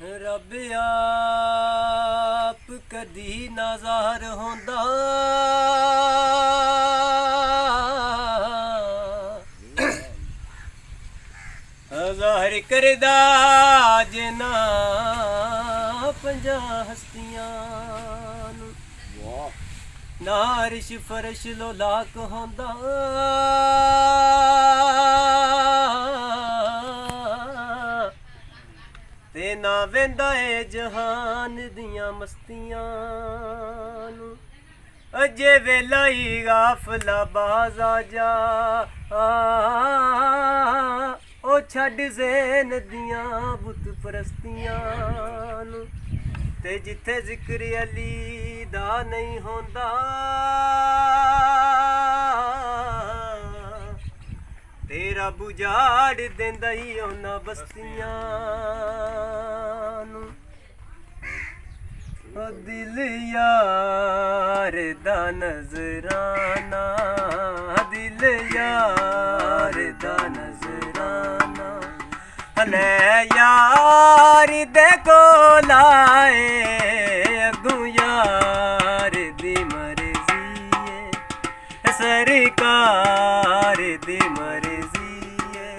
रब आप कदी ना ज़ाहिर होंदा ज़ाहिर करदा जिना पंजा हस्तियां ना अरश फरश लोलाक होंदा ते ना वेंदा ए जहान दियां मस्तियां नू अजे वेला ही गाफला बाज आ जा ओ छड़ ज़ैन दियां बुत परस्तियां नू ते जिथे जिक्र अली दा नहीं होंदा तेरा बुझाड़ देंदा ही उन्हां बस्तियां नू ओ दिल यार दा नजराना दिल यार दा नजराना हले यार दे कोल आए अगू यार दी मर्जी है सरकार दी मर्जी है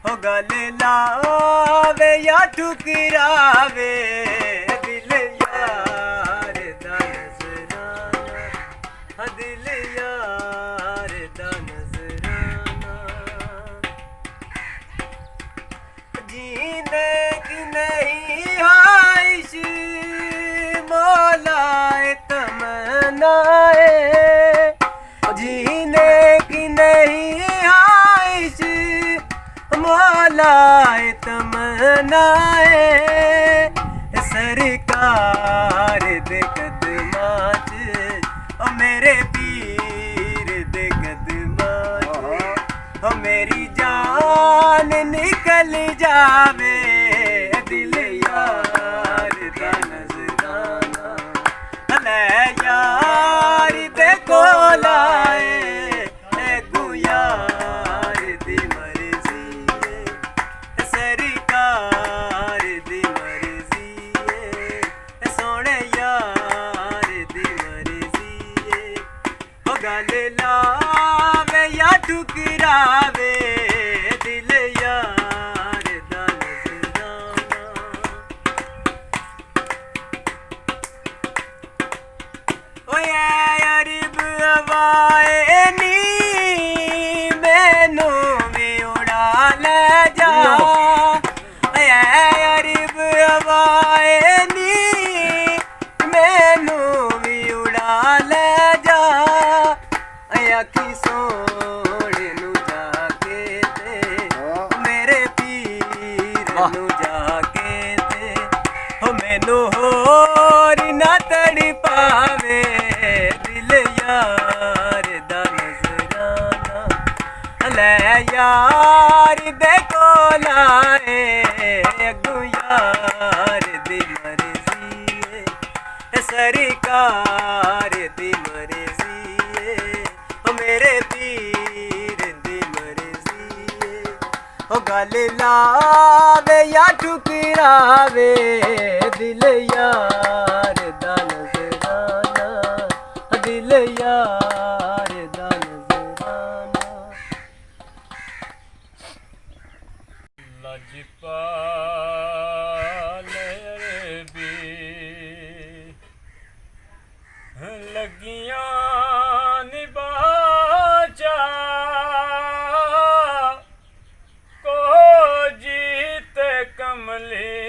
हो गल लावे या ठुकरावे दिल यार दा नजराना दिल यार दा नजराना जीने की नहीं ख्वाहिश मौलाए तमन्नाए जीने की नहीं ख्वाहिश मौलाए तमन्नाए सरकार दे कदमां च ओ मेरे पीर दे कदमां च ओ मेरी जान निकल जावे दिल यार दा नजराना हले यार दे कोल आए अगू यार दी मर्जी है सरकार दी मर्जी है सोने यार दी मर्जी है ओ गल लावे या ठुकरावे दिल यार दा नजराना ओ अरब हवाए नी मैनू भी उड़ा ले जा अरब हवाए नी मैनू भी उड़ा ले जा अखी सोने नू जाके ते मेरे पीर नू जाके ते हो मैनू होर ना तड़ पावे दिल यार दा नजराना हले यार दे कोल आए अगू यार दी मर्जी है सरकार दी मर्जी है ओ मेरे पीर दी मर्जी है ओ गल लावे या ठुकरावे दिल यार दा नजराना दिल यार दा नजराना लजपाल अरबी लगियां निबाचा को जीत कमली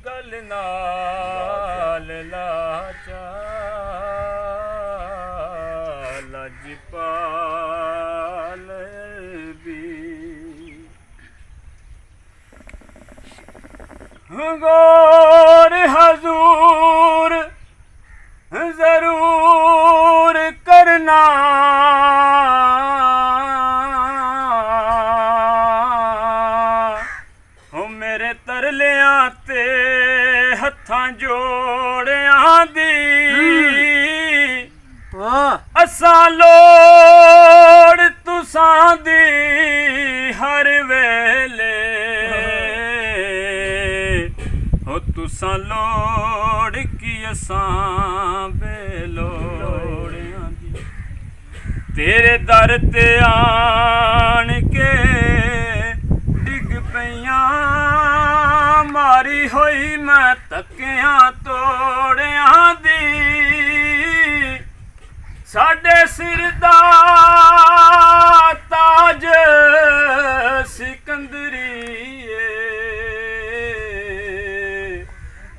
गल नाल लाचा लजपाल अरबी गौर हजूर जरूर करना हो मेरे तरलियां ते हत्थां जोड़ियां दी असां लोड़ तुसां दी हर वेले ਹੋ ਤੁਸਾਂ ਲੋੜ ਕੀ ਅਸਾਂ ਬੇਲੋੜਿਆਂ ਦੀ ਤੇਰੇ ਦਰ ਤੇ ਆਣ ਕੇ ਡਿੱਗ ਪਈਆਂ ਮਾਰੀ ਹੋਈ ਮੈਂ ਤੱਕਿਆਂ ਤੋੜਿਆਂ ਦੀ ਸਾਡੇ ਸਿਰ ਦਾ ਤਾਜ ਸਿਕੰਦਰੀਏ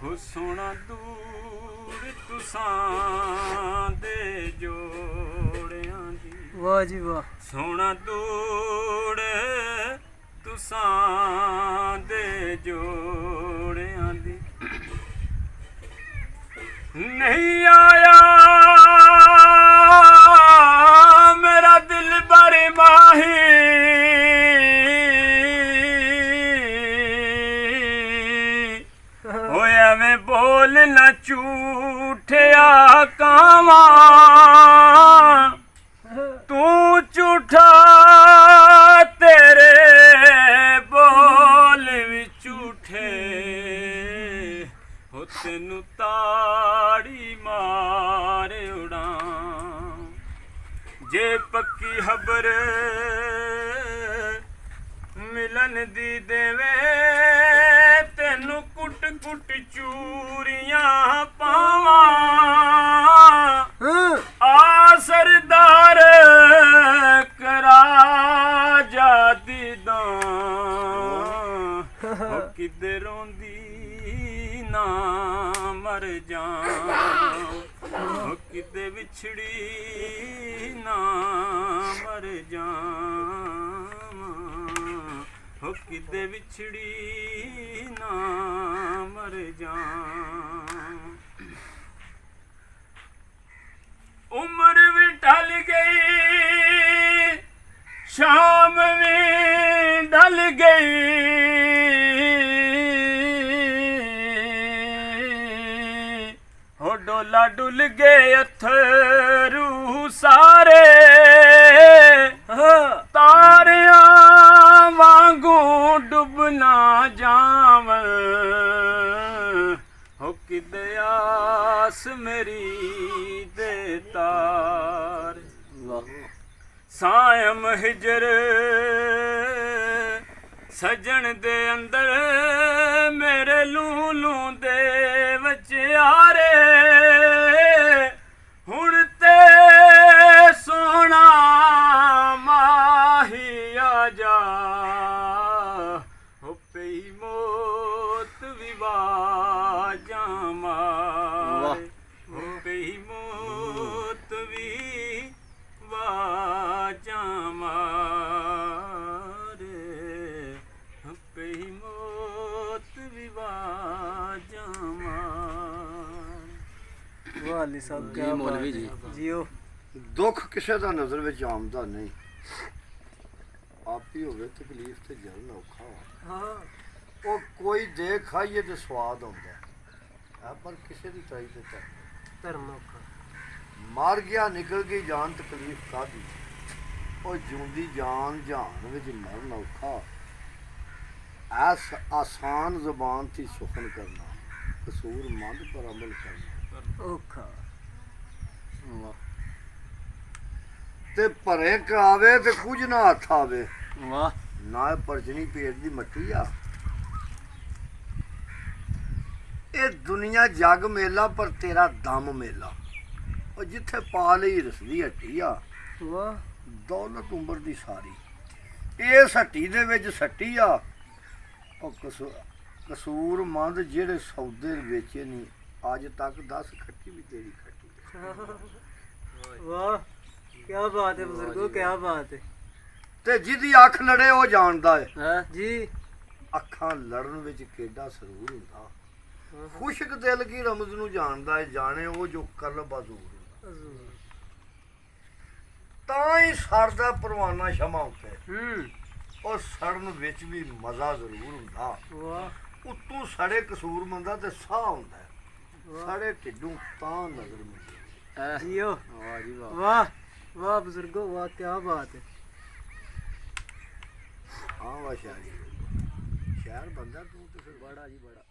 ਹੋ ਸੋਹਣਾ ਦੂਰ ਤੁਸਾਂ ਦੇ ਜੋੜਿਆਂ ਦੀ ਵਾਹ ਜੀ ਵਾਹ ਸੋਹਣਾ ਦੂਰ ਤੁਸਾਂ ਦੇ ਜੋੜਿਆਂ ਦੀ ਨਹੀਂ ਆਇਆ ਮੇਰਾ ਦਿਲ ਬਰੇ ਮਾਹੀ ਹੋਇਆ ਮੈਂ ਬੋਲ ਨਾ ਝੂਠਿਆ ਕਾਵਾਂ ਤੂੰ ਝੂਠਾ ਤੇਰੇ ਬੋਲ ਵੀ ਝੂਠੇ ਹੋ ਤੈਨੂੰ ਤਾੜੀ ਮਾਰ ਉਡਾਂ ਜੇ ਪੱਕੀ ਖਬਰ ਮਿਲਣ ਦੀ ਦੇਵੇ ਤੈਨੂੰ ਕੁੱਟ ਕੁੱਟ ਚੂਰੀਆਂ ਪਾਵਾਂ ਆ ਸਰਦਾਰ ਕਰਾ ਜਾ ਦੀਦਾਂ ਹੋ ਕਿਤੇ ਰੋਂਦੀ ਨਾ ਮਰ ਜਾ ਹੋ ਕਿਤੇ ਵਿਛੜੀ ਨਾ ਮਰ ਜਾ ਹੋ ਕਿਤੇ ਵਿਛੜੀ ਨਾ ਮਰ ਜਾ ਉਮਰ ਵੀ ਢਲ ਗਈ ਸ਼ਾਮ ਵੀ ਢਲ ਗਈ ਹੋ ਡੋਲਾ ਡੁੱਲ ਗਏ ਅਥਰੂ ਸਾਰੇ ਤਾਰਿਆਂ ਵਾਂਗੂ ਡੁੱਬ ਨਾ ਜਾਵਾਂ ਹੋ ਕਿਤੇ ਆਸ ਮੇਰੀ ਦੇ ਤਾਰ ਸਾਇਮ ਹਿਜਰ ਸਜਣ ਦੇ ਅੰਦਰ ਮੇਰੇ ਲੂਲੂ ਦੇ ਵਿਚਾਰੇ ਹੁਣ ਤੇ ਸੋਹਣਾ ਮਾਹੀ ਆ ਜਾ ਹੋ ਪਈ ਮੌਤ ਵਿਵਾਜਾਂ ਮਾਰੇ ਹੋ ਪਈ ਮੌਤ ਵੀ ਵਾਜਾਂ ਮਾਰੇ ਹੋ ਪਈ ਮੌਤ ਵੀ ਵਾਜਾਂ ਮਾਰੇ ਵਾਹ ਅਲੀ ਸਾਹਿਬ ਜੀ ਕੀ ਮੌਲਵੀ ਜੀ ਜੀਓ ਦੁੱਖ ਕਿਸੇ ਦਾ ਨਜ਼ਰ ਵਿੱਚ ਆਉਂਦਾ ਨਹੀਂ ਆਪ ਹੀ ਹੋਵੇ ਤਕਲੀਫ ਤੇ ਜਲਨ ਔਖਾ ਹਾਂ ਉਹ ਕੋਈ ਦੇ ਖਾਈਏ ਤੇ ਸਵਾਦ ਆਉਂਦਾ ਹੈ ਪਰ ਕਿਸੇ ਦੀ ਚਾਹੀ ਤੇ ਧਰਮ ਔਖਾ ਮਰ ਗਿਆ ਨਿਕਲ ਗਈ ਜਾਨ ਤਕਲੀਫ ਕਾਦੀ ਉਹ ਜਿਉਂਦੀ ਜਾਨ ਜਹਾਨ ਵਿੱਚ ਮਰਨ ਔਖਾ ਐਸ ਆਸਾਨ ਜ਼ਬਾਨ ਦੀ ਸੁਖਨ ਕਰਨਾ ਕਸੂਰ ਮੰਦ ਪਰ ਅਮਲ ਕਰਨਾ ਔਖਾ ਤੇ ਭਰੇ ਕਾਵੇ ਤੇ ਕੁਝ ਨਾ ਹੱਥ ਆਵੇ ਵਾਹ ਨਾ ਇਹ ਪਰਜਣੀ ਪੇਟ ਦੀ ਮੱਟੀ ਆ ਇਹ ਦੁਨੀਆ ਜਗ ਮੇਲਾ ਪਰ ਤੇਰਾ ਦਮ ਮੇਲਾ ਉਹ ਜਿੱਥੇ ਪਾ ਲਈ ਰਸਦੀ ਹੱਟੀ ਆ ਵਾਹ ਦੌਲਤ ਉਮਰ ਦੀ ਸਾਰੀ ਇਸ ਹੱਟੀ ਦੇ ਵਿੱਚ ਸੱਟੀ ਆ ਉਹ ਕਸੂਰ ਮੰਦ ਜਿਹੜੇ ਸੌਦੇ ਵੇਚੇ ਨਹੀਂ ਅੱਜ ਤੱਕ 10 ਖੱਟੀ ਵੀ ਤੇਰੀ ਖੱਟੀ ਵਾਹ ਕੀ ਬਾਤ ਹੈ ਬਜ਼ੁਰਗੋ ਕੀ ਬਾਤ ਹੈ ਤੇ ਜਿਹਦੀ ਅੱਖ ਲੜੇ ਉਹ ਜਾਣਦਾ ਹੈ ਹੈ ਜੀ ਅੱਖਾਂ ਲੜਨ ਵਿੱਚ ਕਿਹੜਾ ਸਰੂਰ ਹੁੰਦਾ ਖੁਸ਼ਕ ਦਿਲ ਕੀ ਰਮਜ਼ ਨੂੰ ਜਾਣਦਾ ਹੈ ਜਾਣੇ ਉਹ ਜੋ ਕਰਲ ਬਾਜ਼ੂਰ ਤਾਂ ਹੀ ਸੜਦਾ ਪਰਵਾਨਾ ਸ਼ਮਾ ਉੱਤੇ ਉਹ ਸੜਨ ਵਿੱਚ ਵੀ ਮਜ਼ਾ ਜ਼ਰੂਰ ਹੁੰਦਾ ਵਾਹ ਉੱਤੋਂ ਸੜੇ ਕਸੂਰ ਮੰਦਾ ਤੇ ਸਾਹ ਹੁੰਦਾ ਹੈ ਸਾਡੇ ਢਿੱਡੋਂ ਤਾਂ ਨਜ਼ਰ ਮਿਲਦੀ ਹੈ ਜੀਓ ਵਾਹ ਜੀ ਵਾਹ ਵਾਹ ਵਾਹ ਬਜ਼ੁਰਗੋ ਵਾਹ ਕੀ ਬਾਤ ਹੈ ਹਾਂ ਵਾ ਸ਼ਾਇਰ ਬੰਦਾ ਤੂੰ ਤੇ ਫਿਰ ਬੜਾ ਜੀ ਬੜਾ